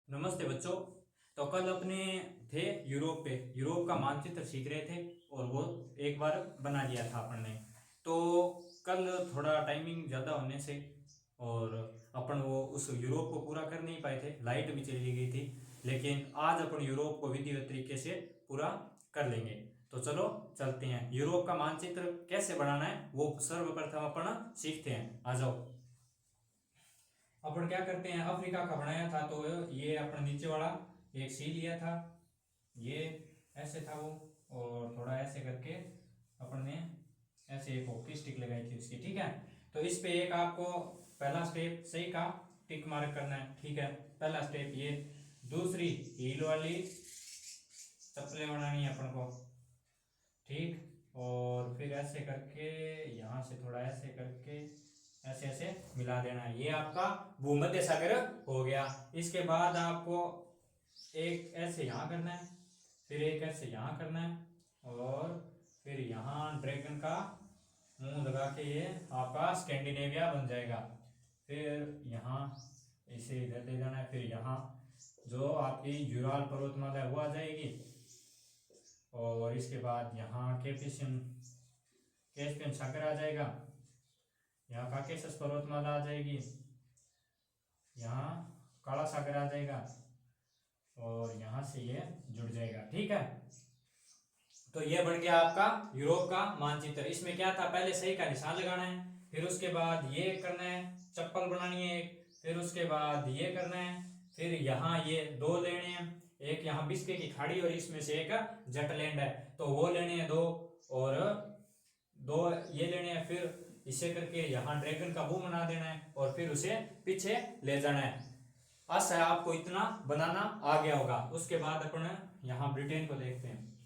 नमस्ते बच्चों। तो कल अपने थे यूरोप पे, यूरोप का मानचित्र सीख रहे थे और वो एक बार बना लिया था अपन ने। तो कल थोड़ा टाइमिंग ज़्यादा होने से और अपन वो उस यूरोप को पूरा कर नहीं पाए थे, लाइट भी चली गई थी। लेकिन आज अपन यूरोप को विधिवत तरीके से पूरा कर लेंगे। तो चलो चलते हैं, यूरोप का मानचित्र कैसे बनाना है वो सर्वप्रथम अपन सीखते हैं। आ जाओ। अपन क्या करते हैं, अफ्रीका का बनाया था तो ये अपन नीचे वाला एक सी लिया था, ये ऐसे था वो, और थोड़ा ऐसे करके अपन ने ऐसे एक हॉकी स्टिक लगाई थी उसकी। ठीक है, तो इस पे एक आपको पहला स्टेप सही का टिक मार्क करना है। ठीक है, पहला स्टेप ये। दूसरी हील वाली चप्पलें बनानी है अपन को। ठीक, और फिर ऐसे करके यहाँ से थोड़ा ऐसे करके ऐसे ऐसे मिला देना है। ये आपका भूमध्य सागर हो गया। इसके बाद आपको एक ऐसे यहाँ करना है, फिर एक ऐसे यहाँ करना है, और फिर यहाँ ड्रैगन का मुंह लगा के ये आपका स्कैंडिनेविया बन जाएगा। फिर यहाँ इसे इधर ले जाना है, फिर यहाँ जो आपकी यूराल पर्वतमाला है वो आ जाएगी, और इसके बाद यहाँ कैस्पियन सागर आ जाएगा, यहाँ काकेशस पर्वतमाला आ जाएगी, यहाँ काला सागर आ जाएगा, और यहाँ से ये जुड़ जाएगा। ठीक है, तो ये बन गया आपका यूरोप का मानचित्र। इसमें क्या था, पहले सही का निशान लगाना है, फिर उसके बाद ये करना है, चप्पल बनानी है एक, फिर उसके बाद ये करना है, फिर यहाँ ये दो लेने हैं, एक यहाँ बिस्के की खाड़ी और इसमें से एक जटलैंड है तो वो लेने हैं दो, और दो ये लेने हैं। फिर इसे करके यहाँ ड्रैगन का मुंह बना देना है और फिर उसे पीछे ले जाना है। आशा है आपको इतना बनाना आ गया होगा। उसके बाद अपन यहाँ ब्रिटेन को देखते हैं,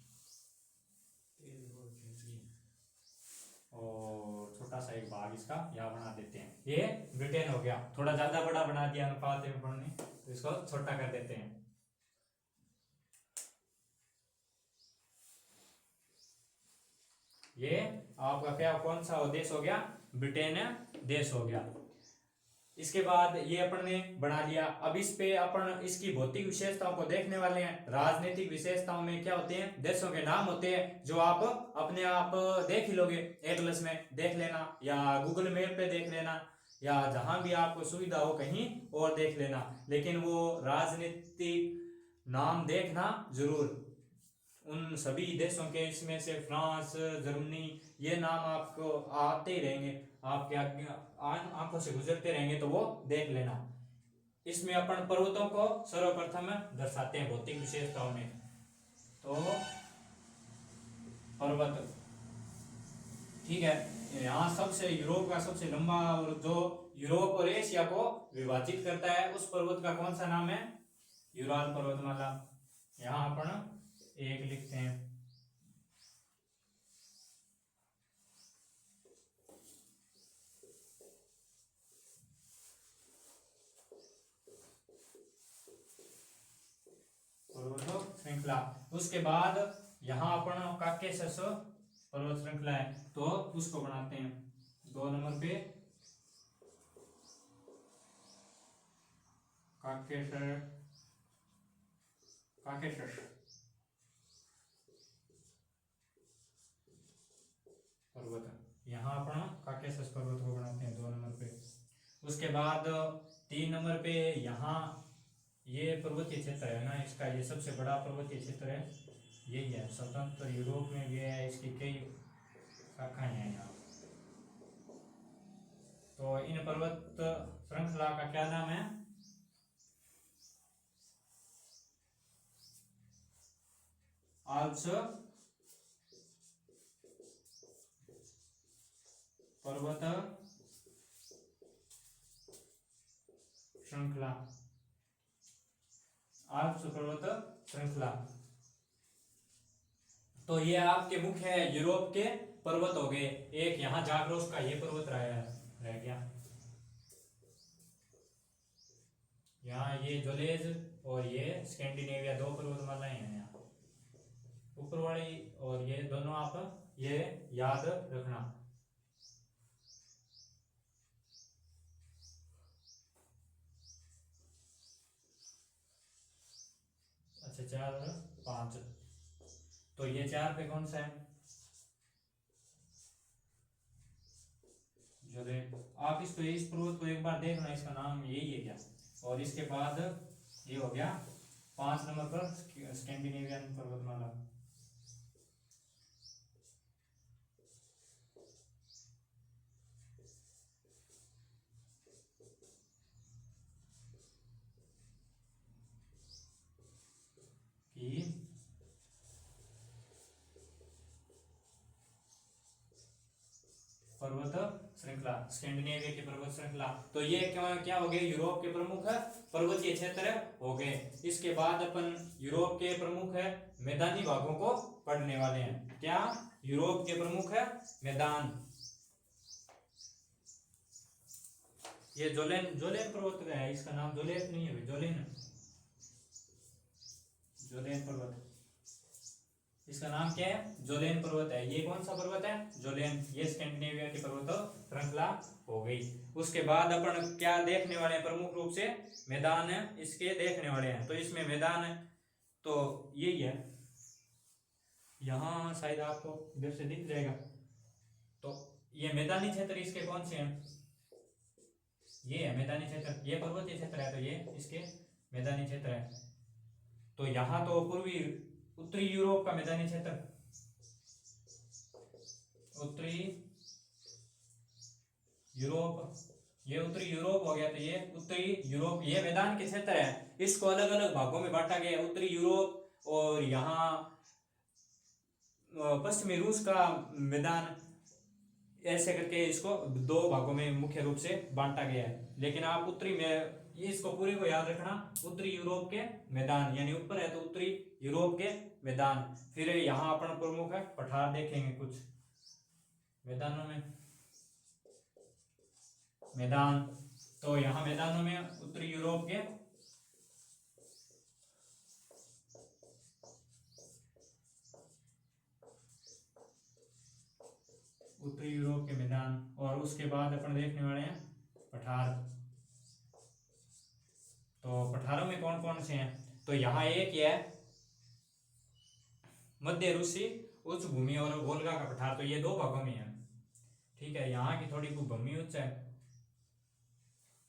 और छोटा सा एक भाग इसका यहाँ बना देते हैं। ये ब्रिटेन हो गया, थोड़ा ज्यादा बड़ा बना दिया अनुपात में पढ़ने, तो इसको छोटा कर देते हैं। ये आपका क्या कौन सा देश हो गया, ब्रिटेन देश हो गया। इसके बाद ये अपन ने बना लिया। अब इस पे अपन इसकी भौतिक विशेषताओं को देखने वाले हैं। राजनीतिक विशेषताओं में क्या होते हैं, देशों के नाम होते हैं जो आप अपने आप देख ही लोगे, एटलस में देख लेना या गूगल मैप पे देख लेना या जहां भी आपको सुविधा हो कहीं और देख लेना, लेकिन वो राजनीतिक नाम देखना जरूर। उन सभी देशों के, इसमें से फ्रांस, जर्मनी, ये नाम आपको आते ही रहेंगे, आपके आंखों से गुजरते रहेंगे, तो वो देख लेना। इसमें अपन पर्वतों को सर्वप्रथम दर्शाते हैं भौतिक विशेषताओं में। तो पर्वत, ठीक है, यहाँ सबसे यूरोप का सबसे लंबा और जो यूरोप और एशिया को विभाजित करता है उस पर्वत का कौन सा नाम है, यूराल पर्वतमाला। यहाँ अपन एक लिखते हैं। पर्वत श्रृंखला। उसके बाद यहाँ अपन काकेशस पर्वत श्रृंखला है तो उसको बनाते हैं 2 नंबर पे, काकेशस पर्वत। यहाँ अपन काकेशस पर्वत को बनाते हैं 2 नंबर पे। उसके बाद 3 नंबर पे यहाँ ये पर्वतीय क्षेत्र है ना, इसका ये सबसे बड़ा पर्वतीय क्षेत्र है, यही है। स्वतंत्र यूरोप में भी है, इसकी कई शाखाएं हैं यहाँ। तो इन पर्वत श्रृंखला का क्या नाम है, आल्प्स पर्वत श्रृंखला, आल्प्स पर्वत श्रृंखला। तो ये आपके मुख्य है यूरोप के पर्वत हो गए। एक यहाँ जाग्रोस का ये पर्वत रह गया, यहाँ ये जोलेज और ये स्कैंडिनेविया 2 पर्वतमालाएं हैं यहाँ ऊपर वाली, और ये दोनों आप ये याद रखना। अच्छा 4 और 5, तो ये 4 पे कौन सा है? जोलेन। आप इसको इस पर्वत को एक बार देखना, इसका नाम यही है क्या? और इसके बाद ये हो गया 5 नंबर पर स्कैंडिनेवियन पर्वतमाला। की पर्वत श्रृंखला, स्कैंडिनेविया की पर्वत श्रृंखला। तो ये क्या क्या हो गए? यूरोप के प्रमुख पर्वतीय क्षेत्र हो गए। इसके बाद अपन यूरोप के प्रमुख मैदानी भागों को पढ़ने वाले हैं। क्या? यूरोप के प्रमुख मैदान। ये जोलेन, जोलेन पर्वत का है, इसका नाम जोलेन नहीं है, जोलेन, जोलेन पर्वत, इसका नाम क्या है? जोलेन पर्वत है। ये कौन सा पर्वत है? जोलेन। ये स्कैंडिनेविया की पर्वत श्रृंखला हो गई। उसके बाद अपन क्या देखने वाले हैं? प्रमुख रूप से मैदान इसके देखने वाले हैं। तो इसमें मैदान तो यही है, यहाँ शायद आपको इधर से दिख जाएगा। तो ये मैदानी क्षेत्र इसके कौन से हैं? ये है मैदानी क्षेत्र, ये पर्वतीय क्षेत्र है तो ये इसके मैदानी क्षेत्र है। तो यहाँ तो पूर्वी उत्तरी यूरोप का मैदानी क्षेत्र, उत्तरी यूरोप, ये उत्तरी यूरोप हो गया। तो ये उत्तरी यूरोप, ये मैदान के क्षेत्र है। इसको अलग अलग भागों में बांटा गया है, उत्तरी यूरोप और यहाँ पश्चिमी रूस का मैदान, ऐसे करके इसको 2 भागों में मुख्य रूप से बांटा गया है। लेकिन आप उत्तरी में इसको पूरे को याद रखना, उत्तरी यूरोप के मैदान, यानी ऊपर है तो उत्तरी यूरोप के मैदान। फिर यहाँ अपन प्रमुख है पठार देखेंगे कुछ मैदानों में, मैदान। तो यहाँ मैदानों में उत्तरी यूरोप के उत्तरी यूरोप के मैदान। और उसके बाद अपन देखने वाले हैं पठार। तो पठारों में कौन कौन से हैं? तो यहाँ एक है मध्य रूसी उच्च भूमि और वोल्गा का पठार। तो ये 2 भागों में है, ठीक है। यहाँ की थोड़ी भूमि उच्च है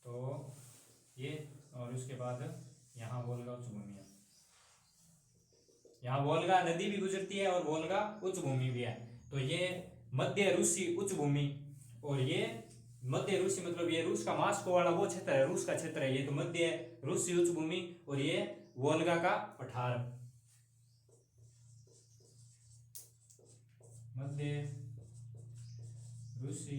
तो ये, और उसके बाद यहाँ वोल्गा उच्च भूमि है। यहाँ वोल्गा नदी भी गुजरती है और वोल्गा उच्च भूमि भी है। तो ये मध्य रूसी उच्च भूमि, और ये मध्य रूसी मतलब ये रूस का मास्को वाला वो क्षेत्र है, रूस का क्षेत्र है ये। तो मध्य रूसी उच्च भूमि और ये वोल्गा का पठार, मध्य रूसी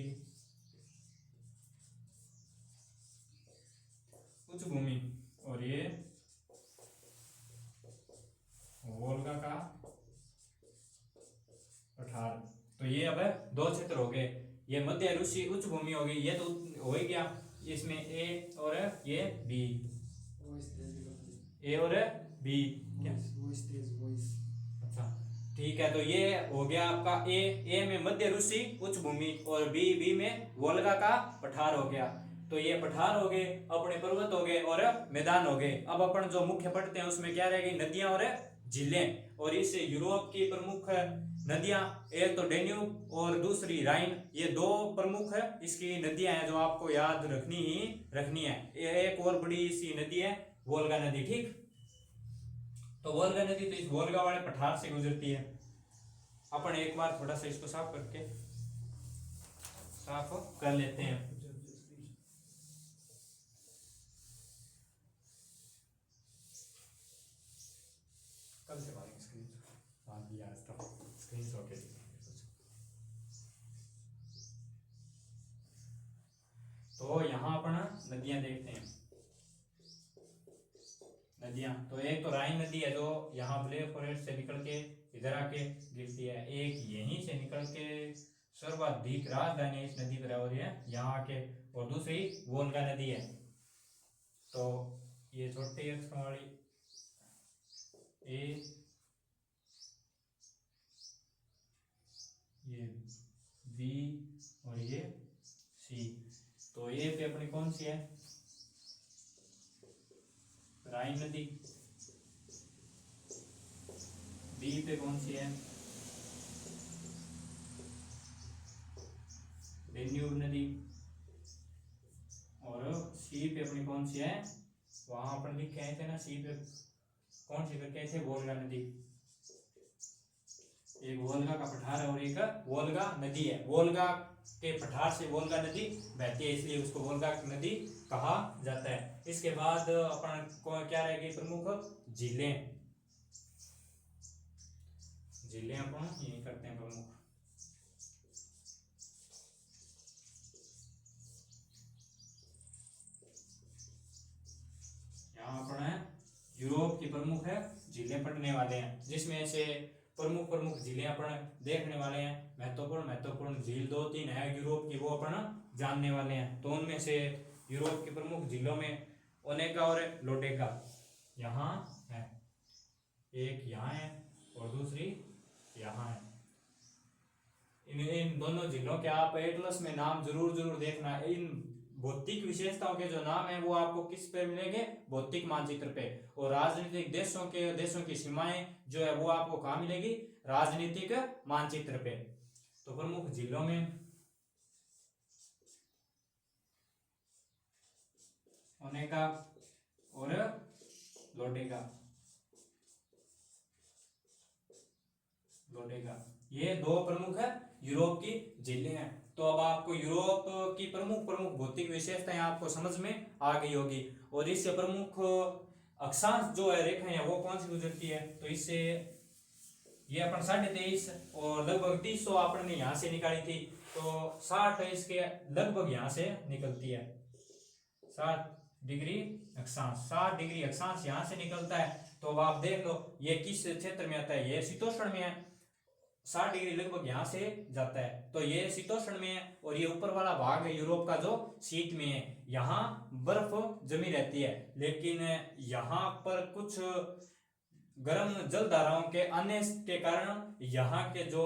उच्च भूमि और ये वोल्गा का पठार। तो ये अब 2 क्षेत्र हो गए। ये मध्य रूसी उच्च भूमि हो गई, ये तो हो ही गया। इसमें ए और ये बी, ए और बी क्या? अच्छा ठीक है। तो ये हो गया आपका ए में मध्य रूसी उच्च भूमि और बी में वोल्गा का पठार हो गया। तो ये पठार हो गए, अपने पर्वत हो गए और मैदान हो गए। अब अपन जो मुख्य पढ़ते हैं उसमें क्या रहेगी? नदियां और झीलें। और इस यूरोप की प्रमुख नदियां, एक तो डेन्यूब और दूसरी राइन, ये 2 प्रमुख इसकी नदियां हैं जो आपको याद रखनी है। एक और बड़ी सी नदी है वोल्गा नदी, ठीक। तो वोल्गा नदी तो इस वोल्गा वाले पठार से गुजरती है। अपन एक बार थोड़ा सा इसको साफ कर लेते हैं। कल से मारेंगे स्क्रीन शॉट। तो यहाँ अपन नदियां देखते हैं। नदियां तो एक तो राइन नदी है जो यहाँ ब्लैक फॉरेस्ट से निकल के इधर आके गिरती है, एक यहीं से निकल के सर्वाधिक राजधानी इस नदी पर हो रही है यहाँ आके, और दूसरी वोल्गा नदी है। तो ये छोटे अक्षरों वाली ए, ये बी और ये सी। तो ए पे अपनी कौन सी है? राइन नदी। डी पे कौन सी है, डेन्यूब नदी। और सी पे अपनी कौन सी है, वहां अपन लिख के आए थे ना सी पे कौन सी करके आए थे, वोल्गा नदी। एक वोल्गा का पठार है और एक वोल्गा नदी है। वोल्गा के पठार से वोल्गा नदी बहती है, इसलिए उसको वोल्गा नदी कहा जाता है। इसके बाद अपन को क्या रहेगी प्रमुख झीलें। झीलें अपन यही करते हैं प्रमुख। यहाँ अपन यूरोप की प्रमुख है झीलें पढ़ने वाले हैं, जिसमें से प्रमुख प्रमुख झीलें अपन देखने वाले हैं। महत्वपूर्ण झील 2-3 है यूरोप की, वो अपन जानने वाले हैं। तो उनमें से यूरोप की प्रमुख झीलों में ओनेगा और लोडेगा यहाँ है, एक यहाँ है और दूसरी यहाँ है। इन दोनों झीलों के आप एटलस में नाम जरूर देखना। इन भौतिक विशेषताओं के जो नाम है वो आपको किस पे मिलेंगे, भौतिक मानचित्र पे। और राजनीतिक देशों की सीमाएं जो है वो आपको कहाँ मिलेगी, राजनीतिक मानचित्र पे। तो प्रमुख झीलों में ओनेगा और लोडेगा, ये दो प्रमुख है यूरोप की झीलें हैं। तो अब आपको यूरोप की प्रमुख भौतिक विशेषताएं आपको समझ में आ गई होगी। और इससे प्रमुख अक्षांश जो है रेखाएं वो कौन सी गुजरती है, तो इससे ये अपन 23.5 और लगभग 300 अपन ने यहाँ से निकाली थी, तो 60 इसके लगभग यहाँ से निकलती है। 60 डिग्री अक्षांश यहाँ से निकलता है। तो अब आप देख लो ये किस क्षेत्र में आता है, ये शीतोष्ण में है। 60 डिग्री लगभग यहाँ से जाता है, तो ये शीतोष्ण में है। और ये ऊपर वाला भाग है यूरोप का जो शीत में है, यहाँ बर्फ जमी रहती है। लेकिन यहाँ पर कुछ गर्म जल धाराओं के आने के कारण यहाँ के जो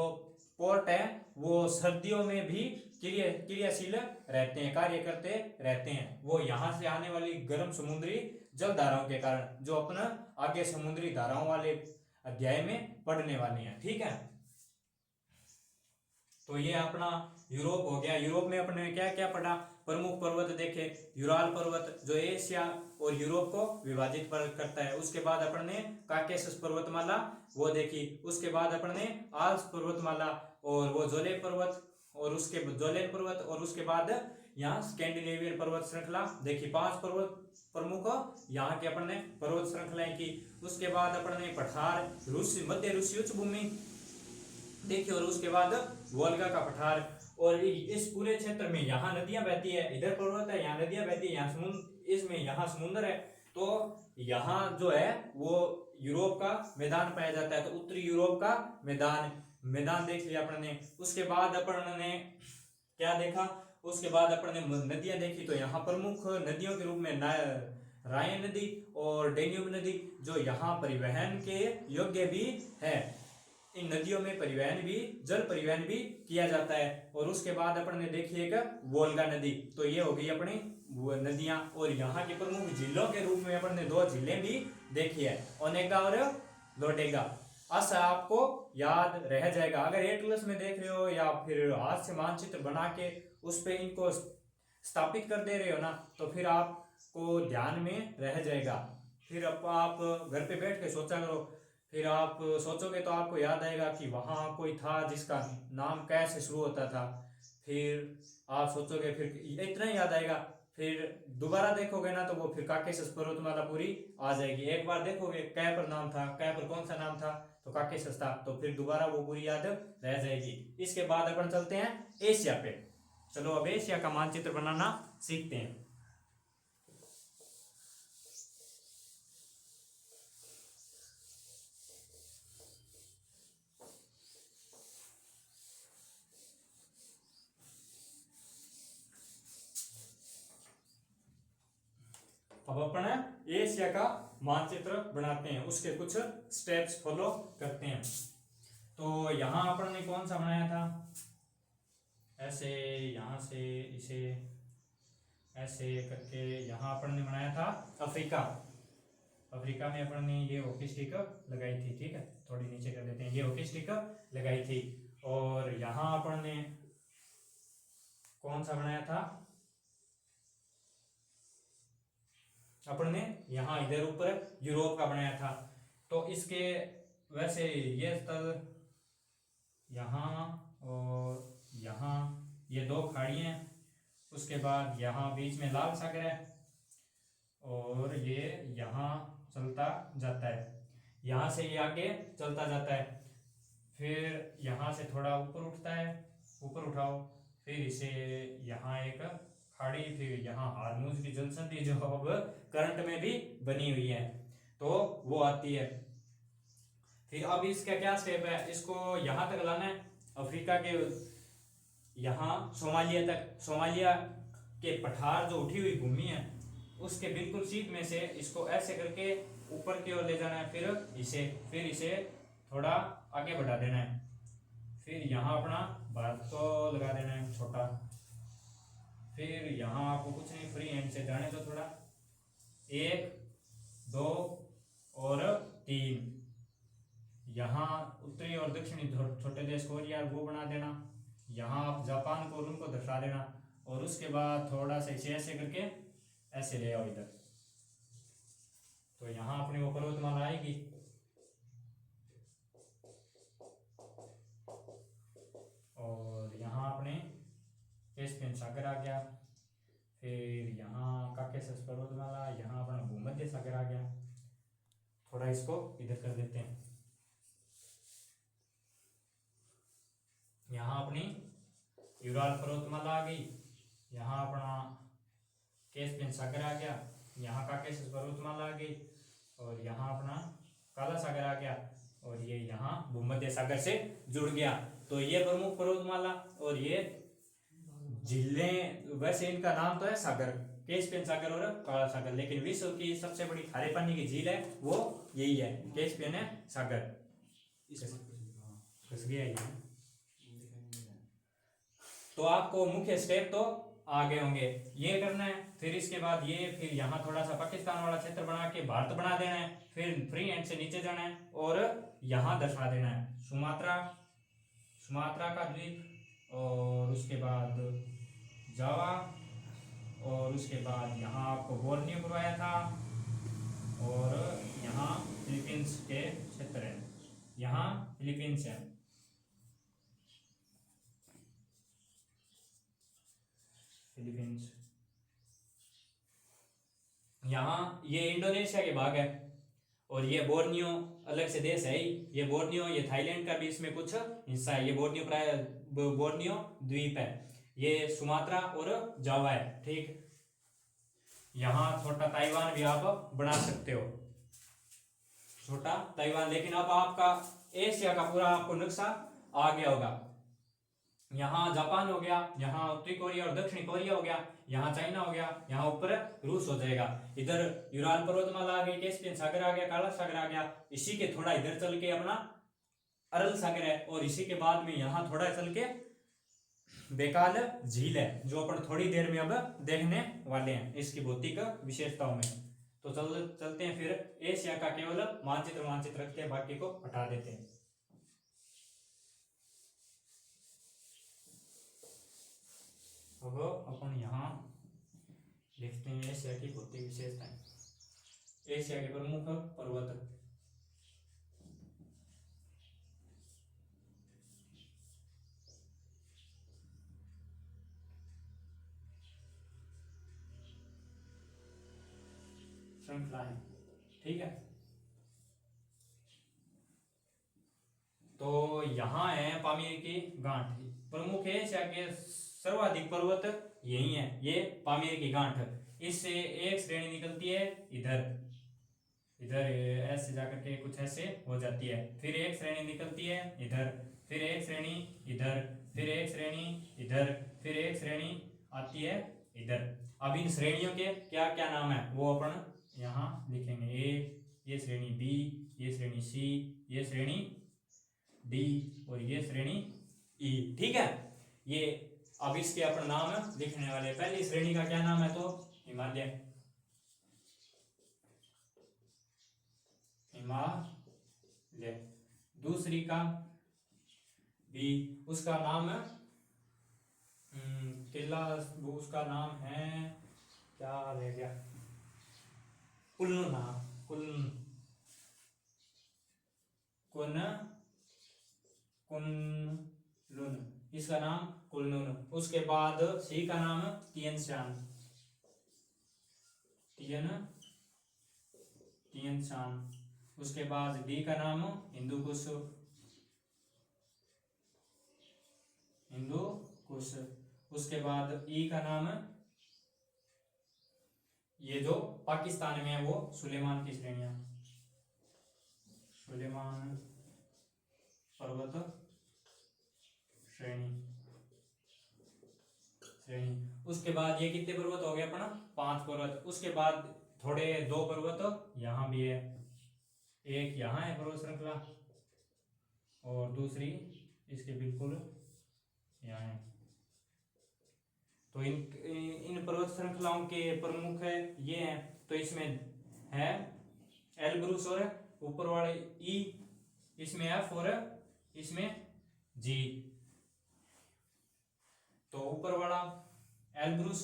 पोर्ट है वो सर्दियों में भी क्रियाशील रहते हैं, कार्य करते रहते हैं। वो यहाँ से आने वाली गर्म समुद्री जल धाराओं के कारण, जो अपना आगे समुद्री धाराओं वाले अध्याय में पढ़ने वाले हैं। ठीक है, तो ये अपना यूरोप हो गया। यूरोप में अपने क्या क्या पढ़ा, प्रमुख पर्वत देखे, यूराल पर्वत जो एशिया और यूरोप को विभाजित करता है। उसके बाद अपन ने काकेशस पर्वतमाला वो देखी। उसके बाद अपन ने आल्प्स पर्वतमाला और वो जोलेन पर्वत और उसके बाद यहाँ स्कैंडिनेवियन पर्वत श्रृंखला देखी। 5 पर्वत प्रमुख यहाँ के अपन ने पर्वत श्रृंखलाएं की। उसके बाद अपन ने पठार मध्य रूसी उच्च भूमि देखिए, और उसके बाद वोल्गा का पठार। और इस पूरे क्षेत्र में यहाँ नदियां बहती है, इधर पर्वत है, यहाँ नदियां बहती है, यहाँ समुद्र, इसमें यहाँ समुद्र है। तो यहाँ जो है वो यूरोप का मैदान पाया जाता है। तो उत्तरी यूरोप का मैदान देख लिया अपन ने। उसके बाद अपन ने क्या देखा, उसके बाद अपन ने नदियां देखी। तो यहाँ प्रमुख नदियों के रूप में रायन नदी और डेन्यूब नदी जो यहाँ परिवहन के योग्य भी है। इन नदियों में जल परिवहन भी किया जाता है। और उसके बाद अपन ने देखी एक वोल्गा नदी। तो ये हो गई अपनी नदियां। और यहाँ की प्रमुख झीलों के रूप में अपन ने 2 झीलें भी देखी है, ओनेगा और लोडेगा। ऐसा आपको याद रह जाएगा। अगर एटलस में देख रहे हो या फिर हाथ से मानचित्र बना के उस पे इनको स्थापित कर दे रहे हो ना, तो फिर आपको ध्यान में रह जाएगा। फिर आप घर पे बैठ के सोचा करो, फिर आप सोचोगे तो आपको याद आएगा कि वहाँ कोई था जिसका नाम कैसे शुरू होता था। फिर आप सोचोगे, फिर इतना ही याद आएगा। फिर दोबारा देखोगे ना तो वो फिर काकेशस पर्वतमाला पूरी आ जाएगी। एक बार देखोगे कै पर नाम था, कै पर कौन सा नाम था, तो काकेशस था, तो फिर दोबारा वो पूरी याद रह जाएगी। इसके बाद अपन चलते हैं एशिया पे। चलो अब एशिया का मानचित्र बनाना सीखते हैं। अब अपन एशिया का मानचित्र बनाते हैं, उसके कुछ स्टेप्स फॉलो करते हैं। तो यहाँ अपन ने कौन सा बनाया था, ऐसे यहाँ से इसे ऐसे करके यहाँ अपन ने बनाया था अफ्रीका। अफ्रीका में अपन ने ये हॉकी स्टिक लगाई थी, ठीक है, थोड़ी नीचे कर देते हैं, ये हॉकी स्टिक लगाई थी। और यहाँ अपन ने कौन सा बनाया था, अपन ने यहाँ इधर ऊपर यूरोप का बनाया था। तो इसके वैसे ये स्थल यहाँ और यहाँ ये दो खाड़ियाँ, उसके बाद यहाँ बीच में लाल सागर है और ये यहाँ चलता जाता है, यहाँ से ये आगे चलता जाता है, फिर यहाँ से थोड़ा ऊपर उठता है, ऊपर उठाओ, फिर इसे यहाँ एक खाड़ी, फिर यहाँ हारमुज की जलसंधि जो अब करंट में भी बनी हुई है तो वो आती है। फिर अब इसका क्या स्टेप है, इसको यहाँ तक लाना है, अफ्रीका के यहाँ सोमालिया तक, सोमालिया के पठार जो उठी हुई भूमि है उसके बिल्कुल सीध में से इसको ऐसे करके ऊपर की ओर ले जाना है, फिर इसे थोड़ा आगे बढ़ा देना है, फिर यहाँ अपना भारत को लगा देना है छोटा, फिर यहाँ आपको कुछ नहीं, फ्री हैंड से जाने दो थोड़ा, 1 2 और 3, यहाँ उत्तरी और दक्षिणी छोटे देश कोरिया वो बना देना, यहाँ आप जापान को उनको दर्शा देना, और उसके बाद थोड़ा सा इसे ऐसे करके ऐसे ले आओ इधर, तो यहाँ अपनी वो पर्वतमाला आएगी। और यहाँ अपने कैस्पियन सागर आ गया, फिर यहाँ काकेशस पर्वतमाला, यहाँ अपना भूमध्य सागर आ गया। थोड़ा इसको इधर कर देते हैं, यहाँ अपनी यूराल पर्वतमाला आ गई, यहाँ अपना कैस्पियन सागर आ गया, यहाँ काकेशस पर्वतमाला आ गई, और यहाँ अपना काला सागर आ गया, और ये यहाँ भूमध्य सागर से जुड़ गया। तो ये प्रमुख पर्वतमाला और ये झीलें, वैसे इनका नाम तो है सागर, कैस्पियन सागर और काला सागर, लेकिन विश्व की सबसे बड़ी खारे पानी की झील है वो यही है, कैस्पियन है सागर। फंस गया ये। तो आपको मुख्य स्टेप तो आ गए होंगे, ये करना है, फिर इसके बाद ये, फिर यहाँ थोड़ा सा पाकिस्तान वाला क्षेत्र बना के भारत बना देना है, फिर फ्री हैंड से नीचे जाना है और यहाँ दर्शा देना है सुमात्रा का द्वीप, और उसके बाद जावा, और उसके बाद यहाँ आपको बोर्नियो करवाया था, और यहाँ फिलीपींस के क्षेत्र है, यहाँ फिलीपींस है, फिलीपींस, यहाँ ये इंडोनेशिया के भाग है, और ये बोर्नियो अलग से देश है ही, ये बोर्नियो, ये थाईलैंड का भी इसमें कुछ हिस्सा है, ये बोर्नियो प्राय बोर्नियो द्वीप है, ये सुमात्रा और जावा है, ठीक। यहाँ छोटा ताइवान भी आप बना सकते हो, छोटा ताइवान। लेकिन अब आपका एशिया का पूरा आपको नक्शा आ गया होगा, यहाँ जापान हो गया, यहाँ उत्तरी कोरिया और दक्षिणी कोरिया हो गया, यहाँ चाइना हो गया, यहाँ ऊपर रूस हो जाएगा, इधर यूराल पर्वतमाला आ गई, कैस्पियन सागर आ गया, काला सागर आ गया, इसी के थोड़ा इधर चल के अपना अरल सागर है, और इसी के बाद में यहाँ थोड़ा चल के बेकाल झील है, जो अपन थोड़ी देर में अब देखने वाले हैं इसकी भौतिक विशेषताओं में। तो चलते हैं फिर एशिया का केवल मानचित्र रखते हैं, बाकी को हटा देते हैं। अब अपन यहाँ लिखते हैं एशिया की भौतिक विशेषताएं, एशिया के प्रमुख पर्वत, श्रृंखलाएं, ठीक है। तो यहाँ है पामीर की गांठ, प्रमुख है एशिया के सर्वाधिक पर्वत यही है, ये पामीर की गांठ, इससे एक श्रेणी निकलती है इधर ऐसे जाकर के कुछ ऐसे हो जाती है, फिर एक श्रेणी निकलती है इधर, फिर एक श्रेणी इधर, फिर एक श्रेणी इधर, फिर एक श्रेणी आती है इधर। अब इन श्रेणियों के क्या क्या नाम है वो अपन यहाँ लिखेंगे, ये श्रेणी बी, ये श्रेणी सी, ये श्रेणी डी, और ये श्रेणी ई, ठीक है। ये अब इसके अपन नाम लिखने वाले, पहली श्रेणी का क्या नाम है तो हिमालय, हिमालय। दूसरी का भी उसका नाम है किला, उसका नाम है क्या रह गया, कुल्लू, कुनलुन, इसका नाम कुनलुन। उसके बाद सी का नाम तियनशान, तियनशान। उसके बाद डी का नाम हिंदूकुश, हिंदूकुश। उसके बाद ई का नाम, ये जो पाकिस्तान में है वो सुलेमान की श्रेणियां, सुलेमान पर्वत श्रेणी। उसके बाद ये कितने पर्वत हो गए अपना, 5 पर्वत। उसके बाद थोड़े 2 पर्वत यहाँ भी है, एक यहाँ है पर्वत श्रृंखला और दूसरी इसके बिल्कुल यहाँ है। तो इन पर्वत श्रृंखलाओं के प्रमुख है ये हैं। तो इसमें है एल्ब्रूस और ऊपर वाले ई, इसमें एफ और इसमें जी। तो ऊपर वाला एल्ब्रूस,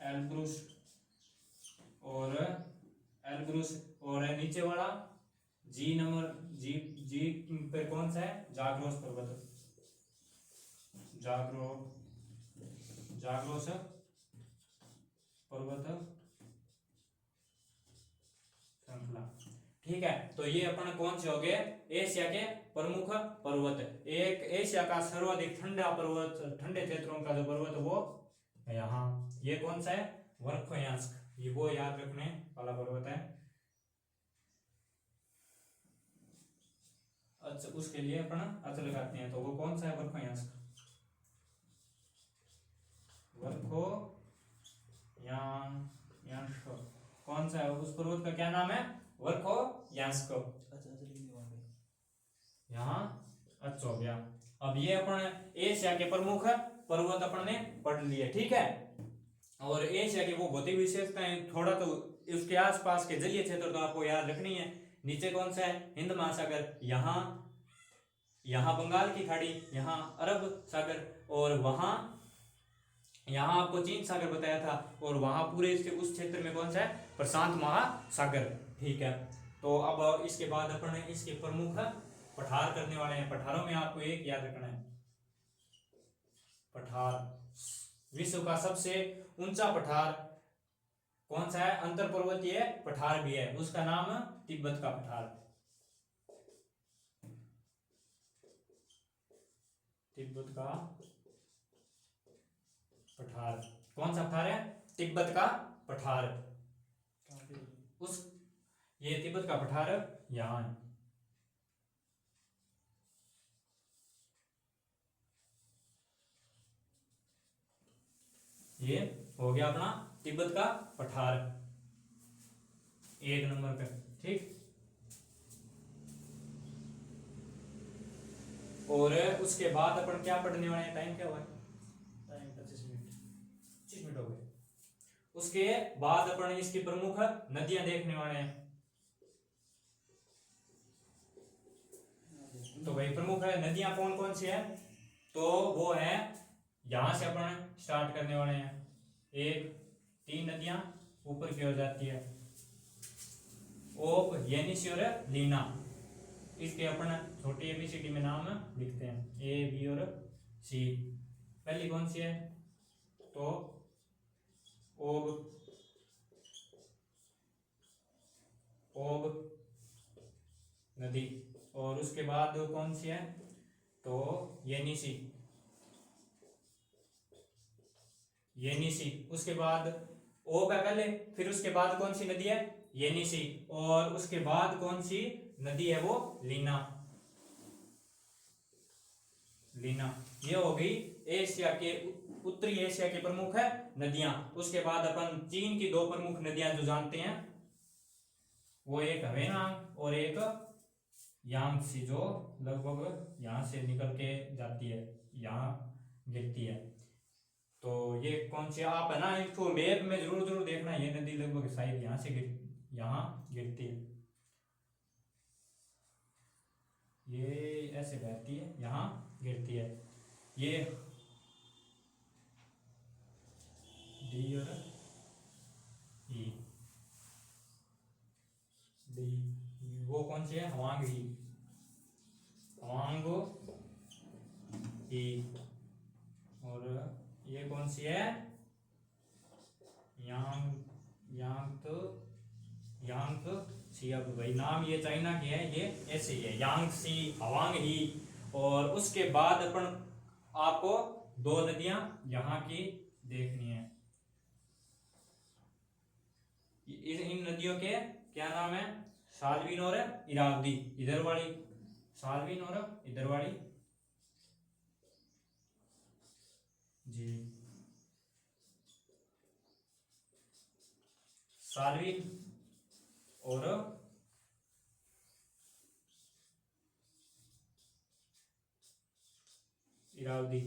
एल्ब्रूस और एल्ब्रूस, और नीचे वाला जी नंबर, जी जी पे कौन सा है, जाग्रोस पर्वत, जाग्रोस पर्वत श्रृंखला। ठीक है, तो ये अपन कौन से हो गए, एशिया के प्रमुख पर्वत। एक एशिया का सर्वाधिक ठंडा पर्वत, ठंडे क्षेत्रों का जो पर्वत वो यहाँ, ये कौन सा है, वर्खोयांस्क, ये वो याद रखने वाला पर्वत है। अच्छा, उसके लिए अपन अर्थ लगाते हैं, तो वो कौन सा है, वर्खोयांस्क, वर्खोयांस्क कौन सा है, उस पर्वत का क्या नाम है, वर्खोयांस्क। यहाँ अच्छा हो गया। अब ये अपन एशिया के प्रमुख पर्वत अपन ने पढ़ लिए, ठीक है। और एशिया की वो भौतिक विशेषताएं, थोड़ा तो उसके आसपास के जलीय क्षेत्र तो आपको याद रखनी है। नीचे कौन सा है, हिंद महासागर, यहाँ बंगाल की खाड़ी, यहाँ अरब सागर, और वहां यहाँ आपको चीन सागर बताया था, और वहां पूरे इसके उस क्षेत्र में कौन सा है, प्रशांत महासागर। ठीक है, तो अब इसके बाद अपन इसके प्रमुख पठार करने वाले हैं। पठारों में आपको एक याद रखना है, पठार, विश्व का सबसे ऊंचा पठार कौन सा है, अंतर पर्वतीय पठार भी है, उसका नाम तिब्बत का पठार, तिब्बत का पठार। कौन सा पठार है, तिब्बत का पठार। उस ये तिब्बत का पठार यहाँ है। ये हो गया अपना तिब्बत का पठार 1 नंबर पे, ठीक। और उसके बाद अपन क्या पढ़ने वाले हैं, टाइम क्या हुआ है, टाइम 25 मिनट हो गए। उसके बाद अपन इसकी प्रमुख नदियां देखने वाले हैं। तो भाई प्रमुख नदियां कौन कौन सी है, तो वो है, यहां से अपन स्टार्ट करने वाले हैं। 3 नदियां ऊपर की ओर जाती है, ओप, येनिसी और लीना। इसके अपन छोटी एबीसीडी में नाम लिखते हैं, ए बी और सी। पहली कौन सी है, तो ओब, ओब नदी। और उसके बाद कौन सी है, तो येनिसी, येनिसी। उसके बाद ओब है पहले, फिर उसके बाद कौन सी नदी है, येनिसी, और उसके बाद कौन सी नदी है, वो लीना, लीना। ये हो गई एशिया के, उत्तरी एशिया के प्रमुख है नदियां। उसके बाद अपन चीन की 2 प्रमुख नदियां जो जानते हैं, वो एक हवेनांग और एक यांगसी, जो लगभग यहां से निकल के जाती है, यहां गिरती है। तो ये कौन सी आप है ना, इसको मैप में जरूर जरूर देखना। ये नदी लगभग शायद यहाँ से यहाँ गिरती है, ये ऐसे बहती है, यहाँ गिरती है। ये डी और ई, डी, वो कौन सी है, हवांग ही, हवांग ही। और ये कौन सी है, यांग, यांग सी। अब भाई नाम ये चाइना की है, ये ऐसे ही है, यांग सी, हवांग ही। और उसके बाद अपन आपको दो नदियां यहाँ की देखनी है। इन नदियों के क्या नाम है, साल्विन और इरावदी, इधर वाली साल्विन और इधर वाली जी, साल्विन और इरावदी,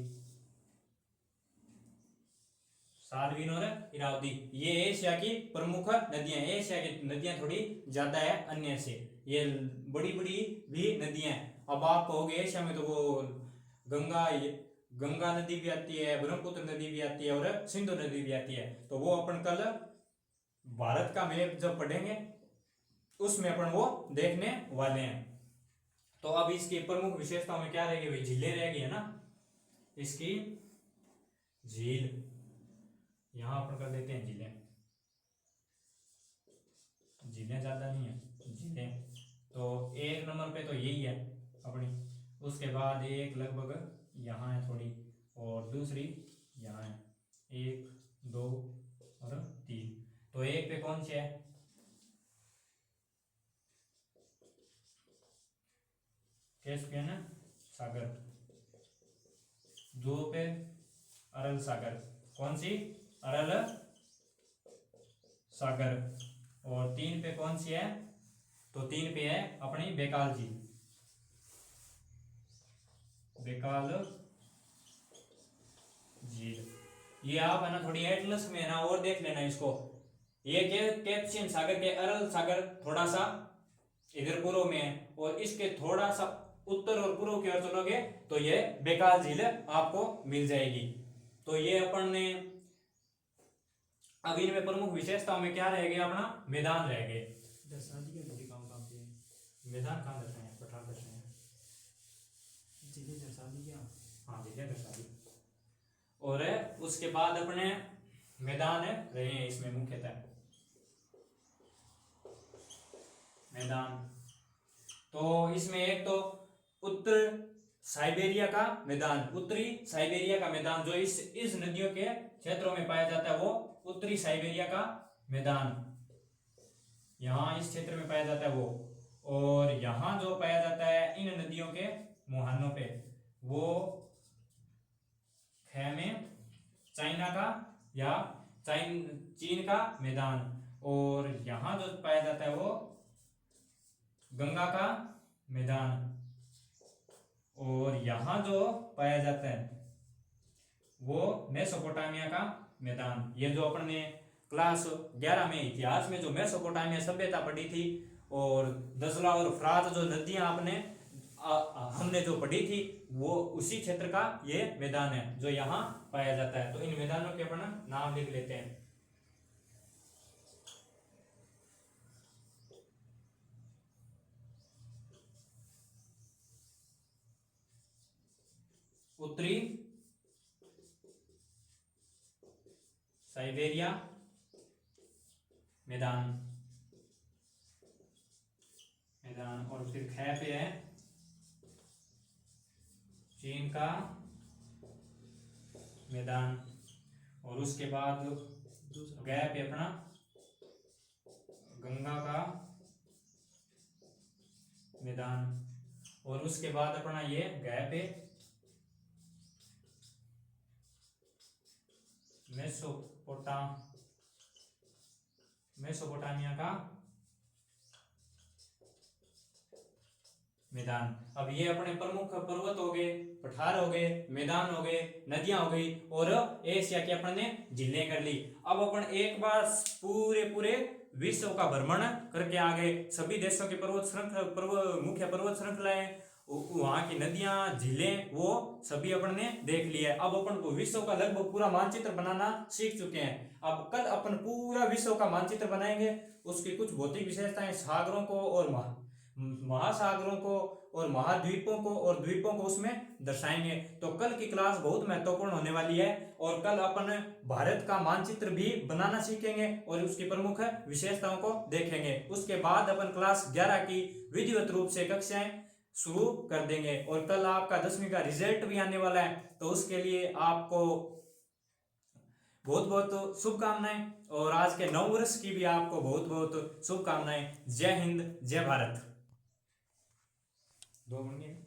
साल्विन और इरावदी, ये एशिया की प्रमुख नदियां हैं। एशिया की नदियां थोड़ी ज्यादा है अन्य से, ये बड़ी बड़ी भी नदियां हैं। अब आप कहोगे एशिया में तो वो गंगा, गंगा नदी भी आती है, ब्रह्मपुत्र नदी भी आती है और सिंधु नदी भी आती है। तो वो अपन कल भारत का मैप जब पढ़ेंगे उसमें अपन वो देखने वाले हैं। तो अब इसकी प्रमुख विशेषताओं में क्या रहेगी भाई, झीलें रहेगी है ना। इसकी झील यहां अपन कर देते हैं झीलें, झीलें ज्यादा नहीं है झीलें। तो एक नंबर पे तो यही है अपनी, उसके बाद एक लगभग यहाँ है थोड़ी, और दूसरी यहाँ है, एक दो और तीन। तो एक पे कौन सी है, कैस्पियन सागर। दो पे अरल सागर, कौन सी, अरल सागर। और तीन पे कौन सी है, तो तीन पे है अपनी बेकाल झील, बेकाल झील। ये आप है ना थोड़ी एटलस में है ना और देख लेना इसको। ये कैस्पियन सागर के अरल सागर थोड़ा सा इधर पूर्व में है, और इसके थोड़ा सा उत्तर और पूर्व की ओर चलोगे तो ये बेकाल झील आपको मिल जाएगी। तो ये अपन ने अब इनमें प्रमुख विशेषताओं में क्या रहेगा, अपना मैदान रहेंगे। मैदान कहाँ दर्शाए हैं, पठार दर्शाए हैं, जिले दर्शा दी क्या, हाँ जिले दर्शा दी। और उसके बाद अपने मैदान रहे हैं इसमें मुख्यतः मैदान। तो इसमें एक तो उत्तर साइबेरिया का मैदान, उत्तरी साइबेरिया का मैदान जो इस नदियों के क्षेत्रों में पाया जाता है, वो उत्तरी साइबेरिया का मैदान यहाँ इस क्षेत्र में पाया जाता है वो। और यहाँ जो पाया जाता है इन नदियों के मुहानों पे, वो खेमे चाइना का या चीन का मैदान। और यहाँ जो पाया जाता है वो गंगा का मैदान। और यहाँ जो पाया जाता है वो मेसोपोटामिया का मैदान। ये जो अपन ने क्लास 11 में इतिहास में जो मेसोपोटामिया सभ्यता पढ़ी थी, और दजला और फ्रात जो नदियां आपने हमने जो पढ़ी थी, वो उसी क्षेत्र का ये मैदान है जो यहाँ पाया जाता है। तो इन मैदानों के अपन नाम लिख लेते हैं। उत्तरी साइबेरिया मैदान, और फिर ख पे है चीन का मैदान, और उसके बाद ग पे अपना गंगा का मैदान, और उसके बाद अपना ये ग पे मेसोपोटामिया का मैदान। अब ये अपने प्रमुख पर्वत हो गए, पठार हो गए, मैदान हो गए, नदियां हो गई और एशिया की अपन ने झीलें कर ली। अब अपन एक बार पूरे पूरे विश्व का भ्रमण करके आ गए। सभी देशों के पर्वत श्रृंखला मुख्य पर्वत श्रृंखलाएं, वहां की नदियां, झीलें, वो सभी अपन ने देख लिया है। अब अपन को विश्व का लगभग पूरा मानचित्र बनाना सीख चुके हैं। अब कल अपन पूरा विश्व का मानचित्र बनाएंगे, उसकी कुछ भौतिक विशेषताएं, सागरों को और महासागरों को और महाद्वीपों को और द्वीपों को उसमें दर्शाएंगे। तो कल की क्लास बहुत महत्वपूर्ण होने वाली है और कल अपन भारत का मानचित्र भी बनाना सीखेंगे और उसकी प्रमुख विशेषताओं को देखेंगे। उसके बाद अपन क्लास 11 की विधिवत रूप से कक्षाएं शुरू कर देंगे और कल आपका 10वीं का रिजल्ट भी आने वाला है। तो उसके लिए आपको बहुत बहुत शुभकामनाएं और आज के 9 वर्ष की भी आपको बहुत बहुत शुभकामनाएं। जय हिंद, जय भारत। 2 मिनट।